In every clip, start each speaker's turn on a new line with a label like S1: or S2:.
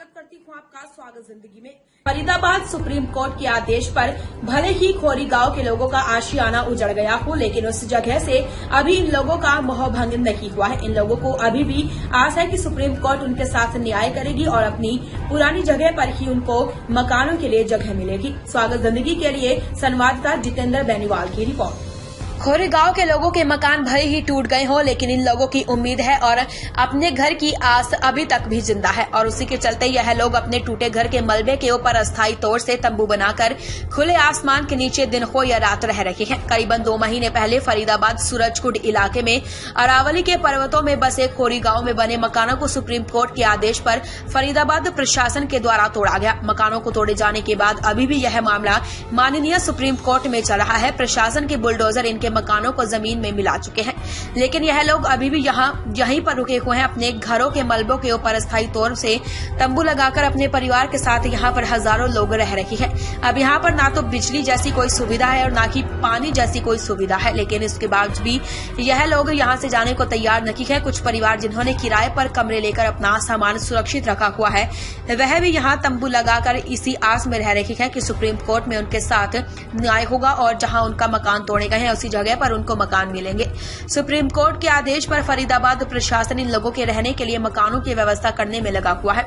S1: स्वागत करती हूँ आपका स्वागत जिंदगी में। फरीदाबाद सुप्रीम कोर्ट के आदेश पर भले ही खोरी गांव के लोगों का आशियाना उजड़ गया हो, लेकिन उस जगह से अभी इन लोगों का मोहभंग नहीं हुआ है। इन लोगों को अभी भी आस है कि सुप्रीम कोर्ट उनके साथ न्याय करेगी और अपनी पुरानी जगह पर ही उनको मकानों के लिए जगह मिलेगी। स्वागत जिंदगी के लिए संवाददाता जितेंद्र बेनीवाल की रिपोर्ट। खोरी गांव के लोगों के मकान भले ही टूट गए हों, लेकिन इन लोगों की उम्मीद है और अपने घर की आस अभी तक भी जिंदा है और उसी के चलते यह लोग अपने टूटे घर के मलबे के ऊपर अस्थायी तौर से तंबू बनाकर खुले आसमान के नीचे दिन हो या रात रह रहे हैं। करीबन 2 महीने पहले फरीदाबाद सूरजकुंड इलाके में अरावली के पर्वतों में बसे खोरी गांव में बने मकानों को सुप्रीम कोर्ट के आदेश पर फरीदाबाद प्रशासन के द्वारा तोड़ा गया। मकानों को तोड़े जाने के बाद अभी भी यह मामला माननीय सुप्रीम कोर्ट में चल रहा है। प्रशासन के बुलडोजर इनके मकानों को जमीन में मिला चुके हैं, लेकिन यह लोग अभी भी यहीं पर रुके हुए हैं। अपने घरों के मलबों के ऊपर अस्थायी तौर से तंबू लगाकर अपने परिवार के साथ यहाँ पर हजारों लोग रह रहे हैं। अब यहाँ पर ना तो बिजली जैसी कोई सुविधा है और ना ही पानी जैसी कोई सुविधा है, लेकिन इसके बाद भी यह लोग यहाँ से जाने को तैयार नहीं है। कुछ परिवार जिन्होंने किराए पर कमरे लेकर अपना सामान सुरक्षित रखा हुआ है, वह भी यहाँ तंबू लगाकर इसी आस में रह रहे हैं कि सुप्रीम कोर्ट में उनके साथ न्याय होगा और जहाँ उनका मकान तोड़े गए हैं उसी जगह पर उनको मकान मिलेंगे। सुप्रीम कोर्ट के आदेश पर फरीदाबाद प्रशासन इन लोगों के रहने के लिए मकानों की व्यवस्था करने में लगा हुआ है।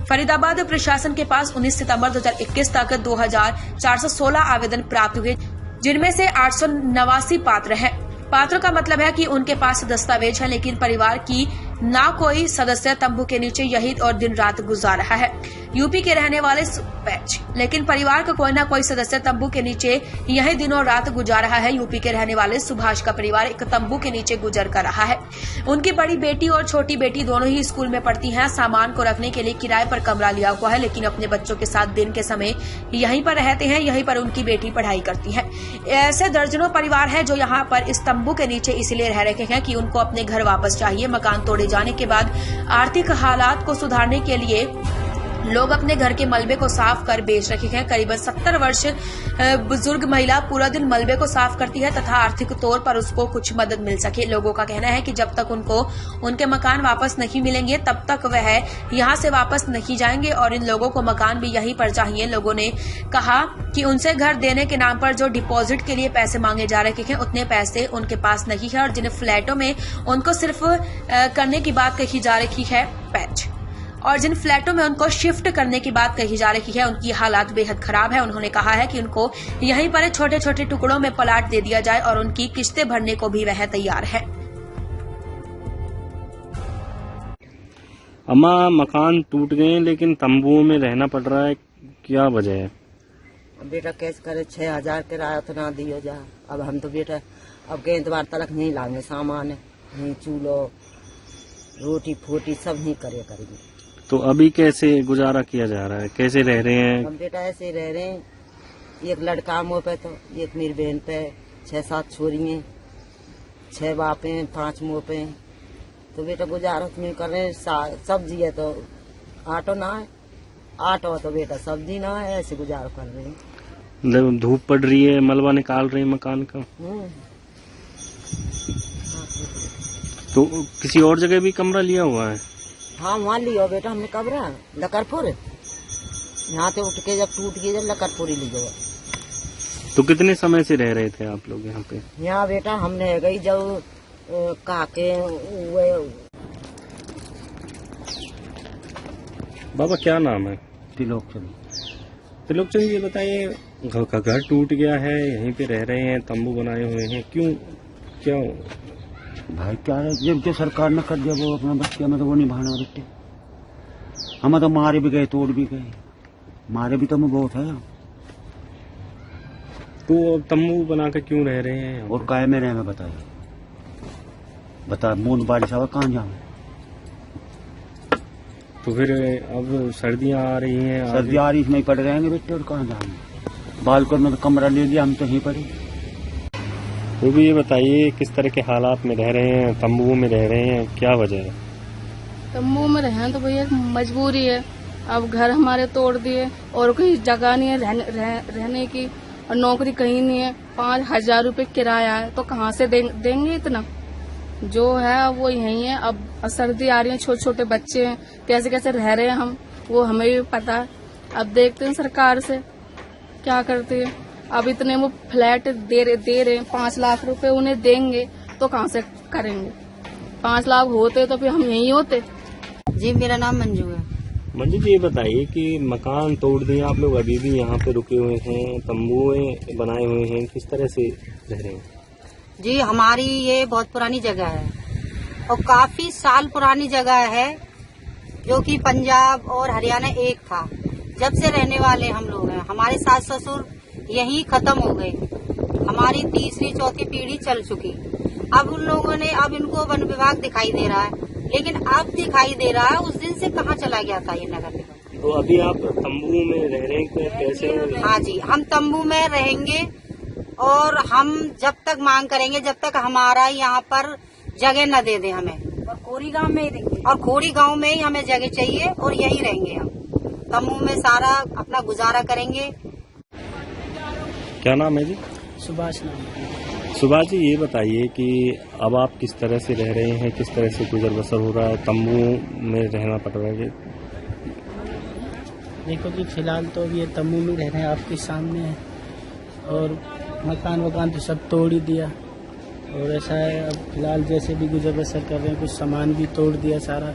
S1: फरीदाबाद प्रशासन के पास 19 सितंबर 2021 तक 2416 आवेदन प्राप्त हुए, जिनमें से 889 पात्र हैं। पात्र का मतलब है कि उनके पास दस्तावेज है, लेकिन परिवार की ना कोई सदस्य तंबू के नीचे यही और दिन रात गुजार रहा है। यूपी के रहने वाले लेकिन परिवार का कोई ना कोई सदस्य तंबू के नीचे यही दिनों रात गुजार रहा है। यूपी के रहने वाले सुभाष का परिवार एक तंबू के नीचे गुजर कर रहा है। उनकी बड़ी बेटी और छोटी बेटी दोनों ही स्कूल में पढ़ती हैं। सामान को रखने के लिए किराए पर कमरा लिया हुआ है, लेकिन अपने बच्चों के साथ दिन के समय यहीं पर रहते हैं। यहीं पर उनकी बेटी पढ़ाई करती है। ऐसे दर्जनों परिवार है जो यहाँ पर इस तंबू के नीचे इसलिए रह रहे हैं कि उनको अपने घर वापस चाहिए। मकान तोड़े जाने के बाद आर्थिक हालात को सुधारने के लिए लोग अपने घर के मलबे को साफ कर बेच रहे हैं। करीबन 70 वर्ष बुजुर्ग महिला पूरा दिन मलबे को साफ करती है तथा आर्थिक तौर पर उसको कुछ मदद मिल सके। लोगों का कहना है कि जब तक उनको उनके मकान वापस नहीं मिलेंगे तब तक वह यहां से वापस नहीं जाएंगे और इन लोगों को मकान भी यहीं पर चाहिए। लोगों ने कहा कि उनसे घर देने के नाम पर जो डिपॉजिट के लिए पैसे मांगे जा रहे हैं उतने पैसे उनके पास नहीं है और जिन फ्लैटों में उनको सिर्फ करने की बात कही जा रही है पैच, और जिन फ्लैटों में उनको शिफ्ट करने की बात कही जा रही है उनकी हालात बेहद खराब है। उन्होंने कहा है कि उनको यहीं पर छोटे छोटे टुकड़ों में प्लाट दे दिया जाए और उनकी किस्तें भरने को भी वह तैयार है।
S2: अम्मा, मकान टूट गए लेकिन तंबुओं में रहना पड़ रहा है, क्या वजह है?
S3: बेटा कैसे करे, 6000 किराया तो ना दियो जा। अब हम तो बेटा अब के एतवार तक नहीं लाएंगे सामान, नहीं चूल्हो रोटी फोटी सब नहीं करेंगे।
S2: तो अभी कैसे गुजारा किया जा रहा है, कैसे रह रहे हैं?
S3: हम बेटा ऐसे रह रहे हैं, एक लड़का मुँह पे तो एक मेरी बहन पे, 6-7 छोरियाँ, 6 बापें, 5 मुँह पे। तो बेटा गुजारा नहीं कर रहे हैं। सब्जी है तो आटो ना है, आटो तो बेटा सब्जी ना है, ऐसे गुजारा कर रहे हैं।
S2: धूप पड़ रही है, मलबा निकाल रहे हैं मकान का। तो किसी और जगह भी कमरा लिया हुआ है?
S3: हाँ, वहाँ लियो बेटा हमने कमरा लकरपुर, यहाँ से उठ के जब टूट गई जब लकरपुर ही लियो।
S2: तो कितने समय से रह रहे थे आप लोग यहाँ पे?
S3: यहाँ बेटा हमने गई जब काके
S2: बाबा क्या नाम है? त्रिलोकचंद, ये बताइए, घर टूट गया है, यहीं पे रह रहे हैं, तंबू बनाए हुए हैं, क्यों क्या
S4: भाई? क्या है, जब जो सरकार ने कर दिया वो अपना बच्चे में तो वो निभाना बच्चे। हम तो मारे भी गए, तोड़ भी गए, मारे भी तो हमें बहुत है।
S2: तो तंबू बना के क्यों रह रहे हैं?
S4: और काय में रहे, बताइए, बता मूंद बारिश आवा कहाँ जाऊँ?
S2: तो फिर अब सर्दियाँ आ रही हैं,
S4: सर्दी आ रही नहीं पड़ रहेंगे बेटे, और कहाँ जाएंगे? बालकोन में तो कमरा ले लिया, हम तो यहीं पड़े।
S2: वो भी ये बताइए किस तरह के हालात में रह रहे हैं, तंबुओं में रह रहे हैं, क्या वजह है?
S5: तंबू में रहे तो भैया मजबूरी है। अब घर हमारे तोड़ दिए और कोई जगह नहीं है रहने की, और नौकरी कहीं नहीं है। 5000 रुपये किराया है, तो कहाँ से देंगे इतना? जो है वो यही है। अब सर्दी आ रही है, छोटे छोटे बच्चे हैं, कैसे कैसे रह रहे हैं हम। वो हमें भी पता है। अब देखते हैं सरकार से क्या करती है। अब इतने वो फ्लैट दे रहे हैं, 5 लाख रुपए उन्हें देंगे तो कहाँ से करेंगे। 5 लाख होते तो फिर हम यहीं होते।
S3: जी मेरा नाम मंजू है।
S2: मंजू जी, ये बताइए कि मकान तोड़ दिए आप लोग, अभी भी यहाँ पे रुके हुए हैं, तंबुए बनाए हुए हैं, किस तरह से रह रहे हैं?
S6: जी हमारी ये बहुत पुरानी जगह है और काफी साल पुरानी जगह है, जो कि पंजाब और हरियाणा एक था। जब से रहने वाले हम लोग हैं। हमारे सास ससुर यहीं खत्म हो गए, हमारी तीसरी चौथी पीढ़ी चल चुकी। अब उन लोगों ने, अब इनको वन विभाग दिखाई दे रहा है, लेकिन अब दिखाई दे रहा है, उस दिन से कहाँ चला गया था ये नगर निगम।
S2: तो अभी आप तंबू में रह रहे हैं, कैसे?
S6: हाँ जी, हम तंबू में रहेंगे और हम जब तक मांग करेंगे, जब तक हमारा यहाँ पर जगह न दे दे हमें। और खोरी गांव में ही रहेंगे, और खोरी गांव में ही हमें जगह चाहिए और यही रहेंगे हम। तंबू में सारा अपना गुजारा करेंगे।
S2: क्या नाम है जी?
S7: सुभाष नाम।
S2: सुभाष जी, ये बताइए कि अब आप किस तरह से रह रहे हैं, किस तरह से गुजर बसर हो रहा है, तंबू में रहना पड़ रहा है?
S7: देखो जी, फिलहाल तो ये तंबू में रह रहे हैं, आपके सामने है। और मकान वकान तो सब तोड़ ही दिया और ऐसा है, अब फिलहाल जैसे भी गुजर बसर कर रहे हैं। कुछ सामान भी तोड़ दिया सारा,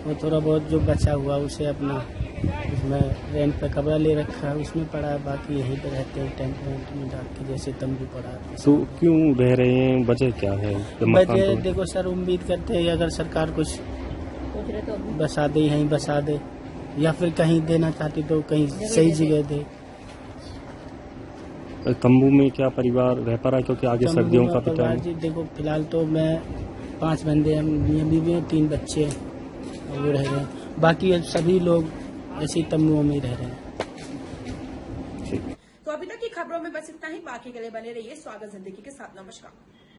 S7: और थोड़ा बहुत जो बचा हुआ उसे अपना उसमें रेंट पे कमरा ले रखा है, उसमें पड़ा है। बाकी यहीं पे रहते हैं टेंट वेंट में डाल के, जैसे तंबू पड़ा है।
S2: तो क्यों रह रहे हैं, वजह क्या है?
S7: वजह देखो सर, उम्मीद करते हैं अगर सरकार कुछ बसा दे, यहीं बसा दे, या फिर कहीं देना चाहती तो कहीं सही जगह दे।
S2: तंबू में क्या परिवार रह पा रहा है, क्योंकि आगे सर्दियों का तो टाइम?
S7: जी देखो, फिलहाल तो मैं 5 बंदे हैं, मियां बीवी हैं, 3 बच्चे हैं, वो रह रहे हैं। बाकी सभी लोग ऐसे ही तंबुओं में ही रह रहे हैं।
S1: तो अभी तक की खबरों में बस इतना ही। बाकी के लिए बने रहिए स्वागत जिंदगी के साथ। नमस्कार।